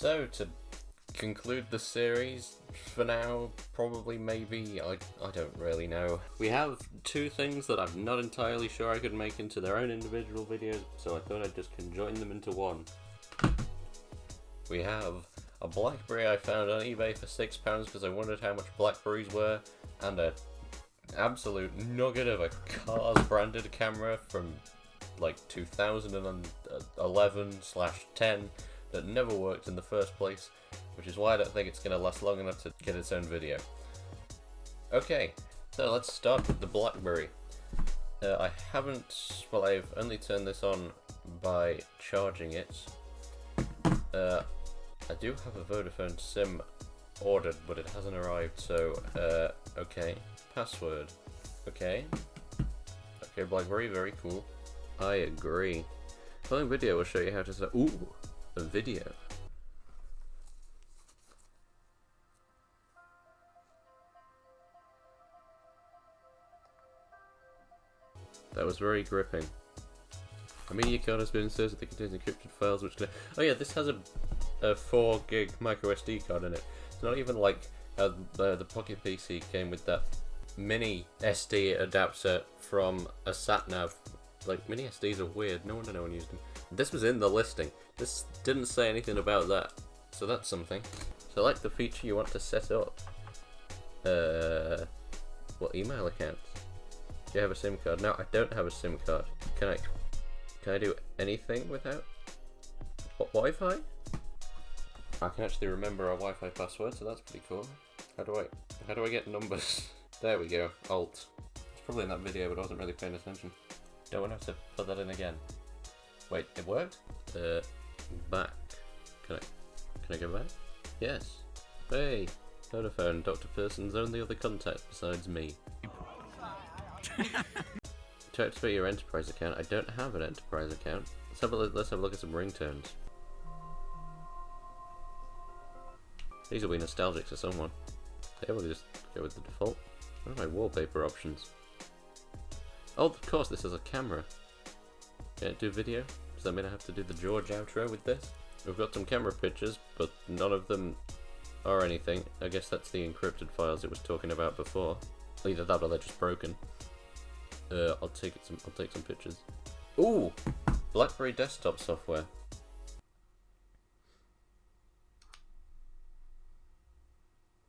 So, to conclude the series, for now, probably, maybe, I don't really know. We have two things that I'm not entirely sure I could make into their own individual videos, so I thought I'd just conjoin them into one. We have a BlackBerry I found on eBay for £6 because I wondered how much Blackberries were, and a absolute nugget of a Cars branded camera from like 2011/10 that never worked in the first place, which is why I don't think it's going to last long enough to get its own video. Okay, so let's start with the BlackBerry. I've only turned this on by charging it. I do have a Vodafone SIM ordered, but it hasn't arrived, so, okay. Password. Okay. Okay, BlackBerry, very cool. I agree. The following video will show you how to set. Ooh, a video. That was very gripping. A media card has been inserted that contains encrypted files which... Oh yeah, this has a 4 gig micro SD card in it. It's not even like how the Pocket PC came with that mini SD adapter from a sat-nav. Like, mini SDs are weird, no wonder no one used them. This was in the listing. This didn't say anything about that, so that's something. Select the feature you want to set up. What email accounts? Do you have a SIM card? No, I don't have a SIM card. Can I do anything without Wi-Fi? I can actually remember our Wi-Fi password, so that's pretty cool. How do I get numbers? There we go. Alt. It's probably in that video, but I wasn't really paying attention. Don't want to have to put that in again. Wait, it worked? Back. Can I go back? Yes. Hey, Vodafone, Dr. Person's only other contact besides me. To activate your enterprise account, I don't have an enterprise account. Let's have a look at some ringtones. These will be nostalgic to someone. Okay, we'll just go with the default. What are my wallpaper options? Oh, of course, this is a camera. Can it do video? Does that mean I have to do the George outro with this? We've got some camera pictures, but none of them are anything. I guess that's the encrypted files it was talking about before. Either that or they're just broken. I'll take some pictures. Ooh, BlackBerry desktop software.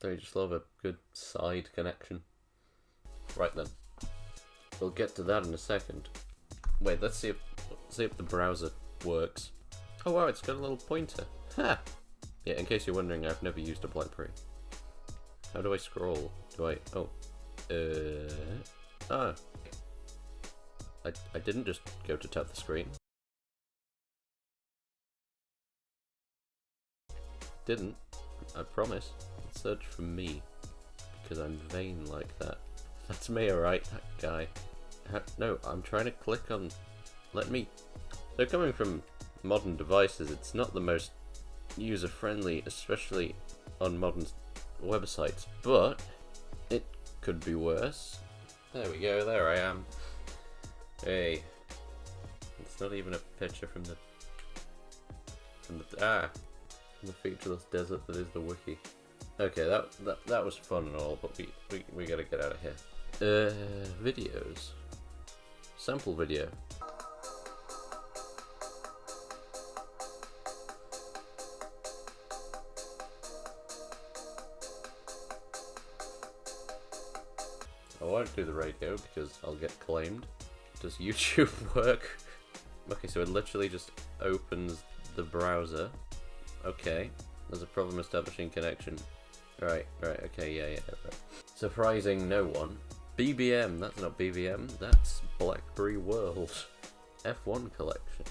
They just love a good side connection. Right then, we'll get to that in a second. Wait, let's see if the browser works. Oh wow, it's got a little pointer. Ha! Yeah, in case you're wondering, I've never used a BlackBerry. How do I scroll? I didn't just go to tap the screen. Didn't. I promise. Search for me. Because I'm vain like that. That's me, alright, that guy. No, I'm trying to click on... Let me... So coming from modern devices, it's not the most user-friendly, especially on modern websites, but it could be worse. There we go, there I am. Hey. It's not even a picture from the featureless desert that is the wiki. Okay, that was fun and all, but we gotta get out of here. Videos. Sample video. I won't do the radio because I'll get claimed. Does YouTube work? Okay, so it literally just opens the browser. Okay, there's a problem establishing connection. Right, okay, yeah, right. Surprising no one. BBM, that's not BBM, that's BlackBerry World. F1 collection.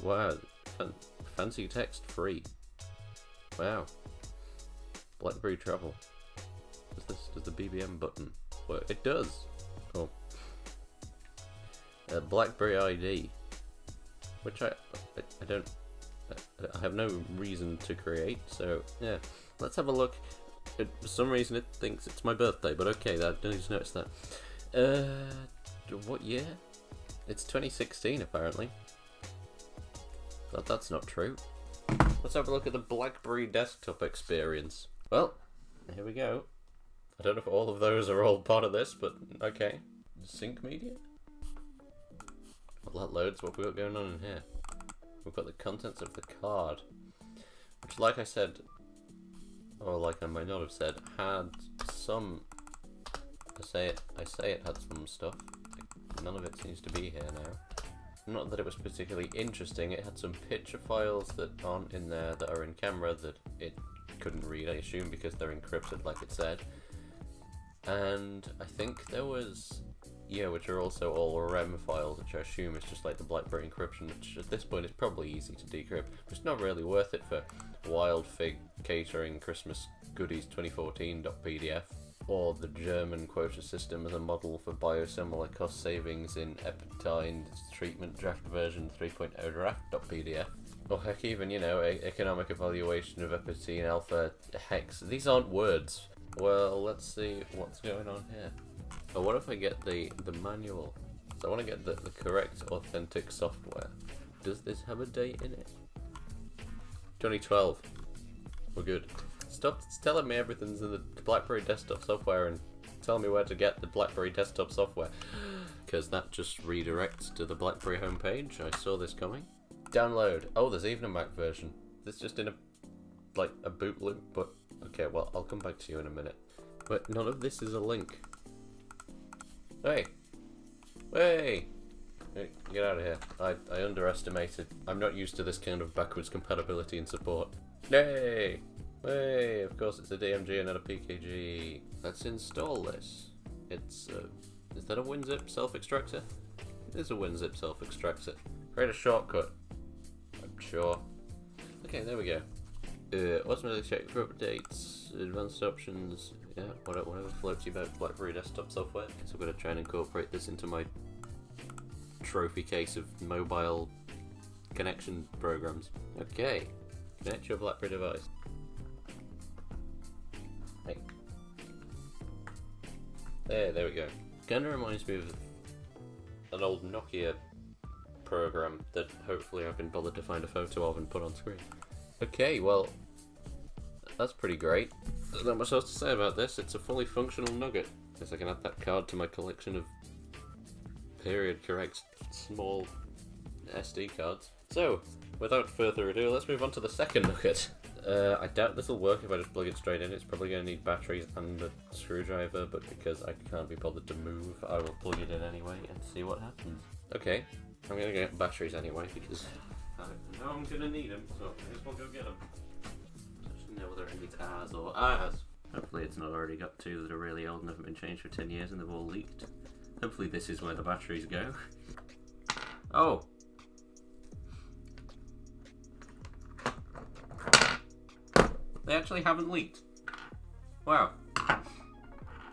Wow, fancy text free. Wow. BlackBerry Travel. Does the BBM button work? It does. Cool. BlackBerry ID, which I have no reason to create, so yeah. Let's have a look. For some reason it thinks it's my birthday, but okay, I don't need to notice that. What year? It's 2016 apparently. But that's not true. Let's have a look at the BlackBerry desktop experience. Well, here we go. I don't know if all of those are all part of this, but okay. Sync media? Well, that loads. What we got going on in here? We've got the contents of the card, which, like I said, or like I might not have said, had some. I say it had some stuff. None of it seems to be here now. Not that it was particularly interesting. It had some picture files that aren't in there that are in camera that it couldn't read, I assume, because they're encrypted, like it said. And I think there was, yeah, which are also all REM files, which I assume is just like the BlackBerry encryption, which at this point is probably easy to decrypt, but it's not really worth it for Wild Fig Catering Christmas Goodies 2014.pdf, or the German quota system as a model for biosimilar cost savings in Epitine treatment draft version 3.0 draft.pdf. Or heck, even, you know, economic evaluation of Epitine alpha hex. These aren't words. Well, let's see what's going on here. Oh, what if I get the manual? So I want to get the correct authentic software. Does this have a date in it? 2012. We're good. Stop telling me everything's in the BlackBerry desktop software and tell me where to get the BlackBerry desktop software. Because that just redirects to the BlackBerry homepage. I saw this coming. Download. Oh, there's even a Mac version. This just in a boot loop, but okay, well, I'll come back to you in a minute. But none of this is a link. Hey! Hey! Hey, get out of here. I underestimated. I'm not used to this kind of backwards compatibility and support. Hey! Hey! Of course it's a DMG and not a PKG. Let's install this. It's, is that a WinZip self-extractor? It is a WinZip self-extractor. Create a shortcut. I'm sure. Okay, there we go. Automatically check for updates, advanced options, yeah, whatever floats you about BlackBerry desktop software. So I'm going to try and incorporate this into my trophy case of mobile connection programs. Okay, connect your BlackBerry device. Hey. There we go. Kind of reminds me of an old Nokia program that hopefully I've been bothered to find a photo of and put on screen. Okay, well, that's pretty great. Not much else to say about this. It's a fully functional Nugget. Guess I can add that card to my collection of period correct small SD cards. So, without further ado, let's move on to the second Nugget. I doubt this will work if I just plug it straight in. It's probably going to need batteries and a screwdriver, but because I can't be bothered to move, I will plug it in anyway and see what happens. Okay, I'm going to get batteries anyway because I know I'm going to need them, so I guess we'll go get them. I just know whether it needs R's or R's. Hopefully it's not already got two that are really old and haven't been changed for 10 years and they've all leaked. Hopefully this is where the batteries go. Oh! They actually haven't leaked. Wow.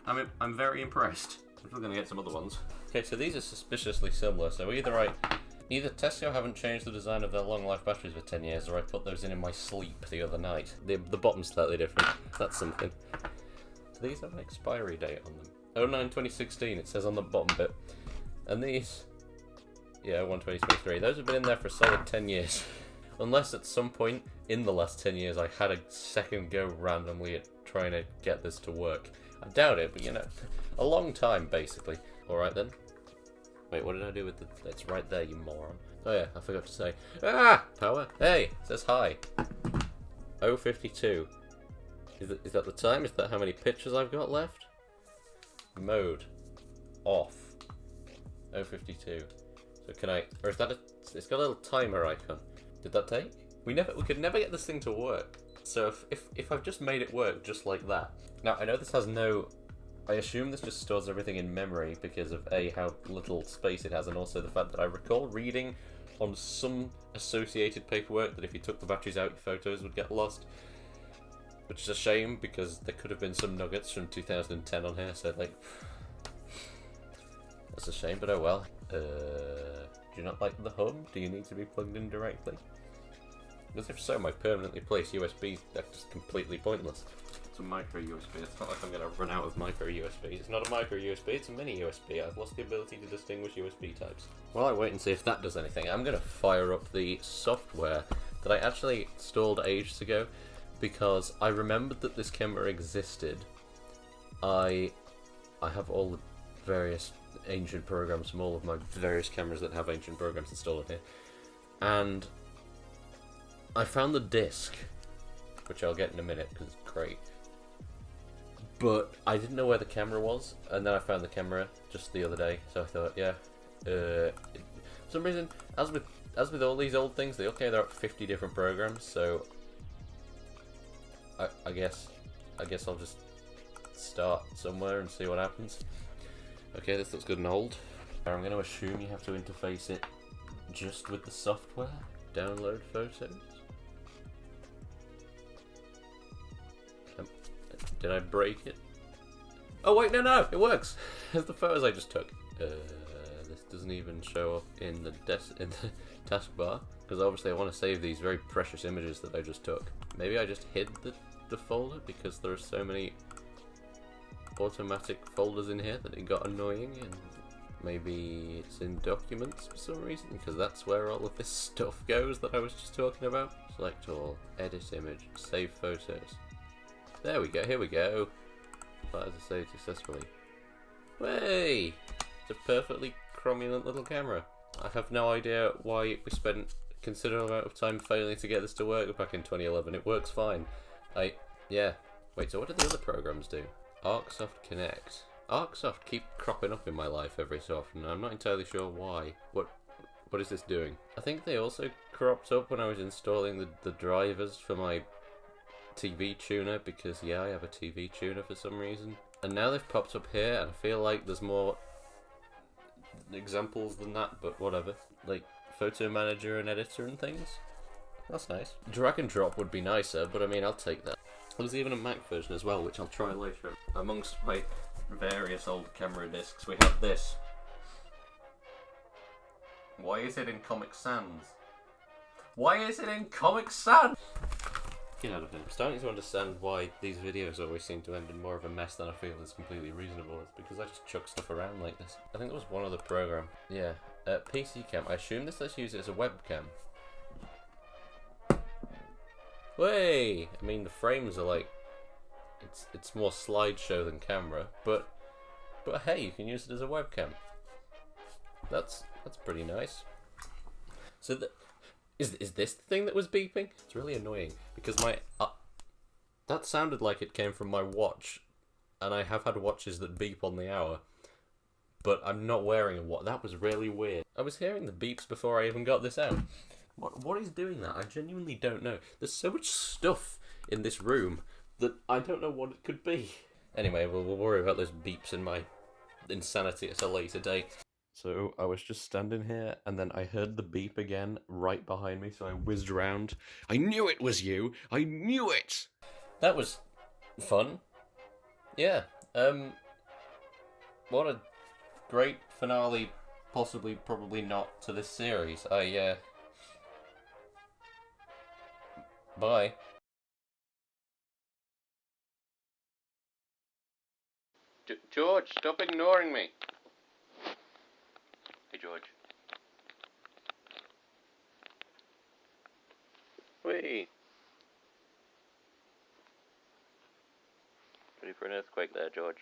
I'm very impressed. I'm still going to get some other ones. Okay, so these are suspiciously similar, so either Tesco haven't changed the design of their long life batteries for 10 years, or I put those in my sleep the other night. The bottom's slightly different. That's something. So these have an expiry date on them. 09/2016 it says on the bottom bit. And these, yeah, 1/2023. Those have been in there for a solid 10 years. Unless at some point in the last 10 years I had a second go randomly at trying to get this to work. I doubt it, but you know, a long time basically. Alright then. Wait, what did I do with the... It's right there, you moron. Oh yeah, I forgot to say. Ah! Power. Hey! It says hi. 052. Is that the time? Is that how many pictures I've got left? Mode. Off. 052. So can I... Or is that a... It's got a little timer icon. Did that take? We could never get this thing to work. So if I've just made it work just like that. Now, I know this has no... I assume this just stores everything in memory because of A, how little space it has, and also the fact that I recall reading on some associated paperwork that if you took the batteries out, your photos would get lost. Which is a shame because there could have been some nuggets from 2010 on here, so like... That's a shame, but oh well. Do you not like the hum? Do you need to be plugged in directly? Because if so, my permanently placed USBs are just completely pointless. It's a micro USB. It's not like I'm going to run out of micro USBs. It's not a micro USB, it's a mini USB. I've lost the ability to distinguish USB types. While I wait and see if that does anything, I'm going to fire up the software that I actually installed ages ago because I remembered that this camera existed. I have all the various ancient programs from all of my various cameras that have ancient programs installed in here, and I found the disc, which I'll get in a minute because it's great. But I didn't know where the camera was, and then I found the camera just the other day. So I thought, yeah. For some reason, as with all these old things, there are 50 different programs. So I guess I'll just start somewhere and see what happens. Okay, this looks good and old. I'm going to assume you have to interface it just with the software. Download photos. Did I break it? Oh wait, no, it works. It's the photos I just took. This doesn't even show up in the taskbar because obviously I want to save these very precious images that I just took. Maybe I just hid the folder because there are so many automatic folders in here that it got annoying, and maybe it's in documents for some reason because that's where all of this stuff goes that I was just talking about. Select all, edit image, save photos. There we go, here we go. Files are saved successfully. Way! It's a perfectly cromulent little camera. I have no idea why we spent a considerable amount of time failing to get this to work back in 2011. It works fine. Yeah. Wait, so what do the other programs do? ArcSoft Connect. ArcSoft keep cropping up in my life every so often, and I'm not entirely sure why. What is this doing? I think they also cropped up when I was installing the drivers for my TV tuner, because yeah, I have a TV tuner for some reason. And now they've popped up here, and I feel like there's more examples than that, but whatever. Like photo manager and editor and things. That's nice. Drag and drop would be nicer, but I mean, I'll take that. There's even a Mac version as well, which I'll try later. Amongst my various old camera discs, we have this. Why is it in Comic Sans? Why is it in Comic Sans? Get out of here. I'm starting to understand why these videos always seem to end in more of a mess than I feel is completely reasonable. It's because I just chuck stuff around like this. I think there was one other program. Yeah. PC Cam. I assume this lets you use it as a webcam. Way! I mean, the frames are like... It's more slideshow than camera, but hey, you can use it as a webcam. That's pretty nice. So is this the thing that was beeping? It's really annoying because my that sounded like it came from my watch, and I have had watches that beep on the hour, but I'm not wearing a watch. That was really weird. I was hearing the beeps before I even got this out. What is doing that? I genuinely don't know. There's so much stuff in this room that I don't know what it could be. Anyway, we'll worry about those beeps and my insanity at a later date. So I was just standing here, and then I heard the beep again right behind me, so I whizzed around. I knew it was you! I knew it! That was fun. Yeah. What a great finale, possibly, probably not, to this series. Bye. George, stop ignoring me. Hey, George. Whee! Ready for an earthquake there, George?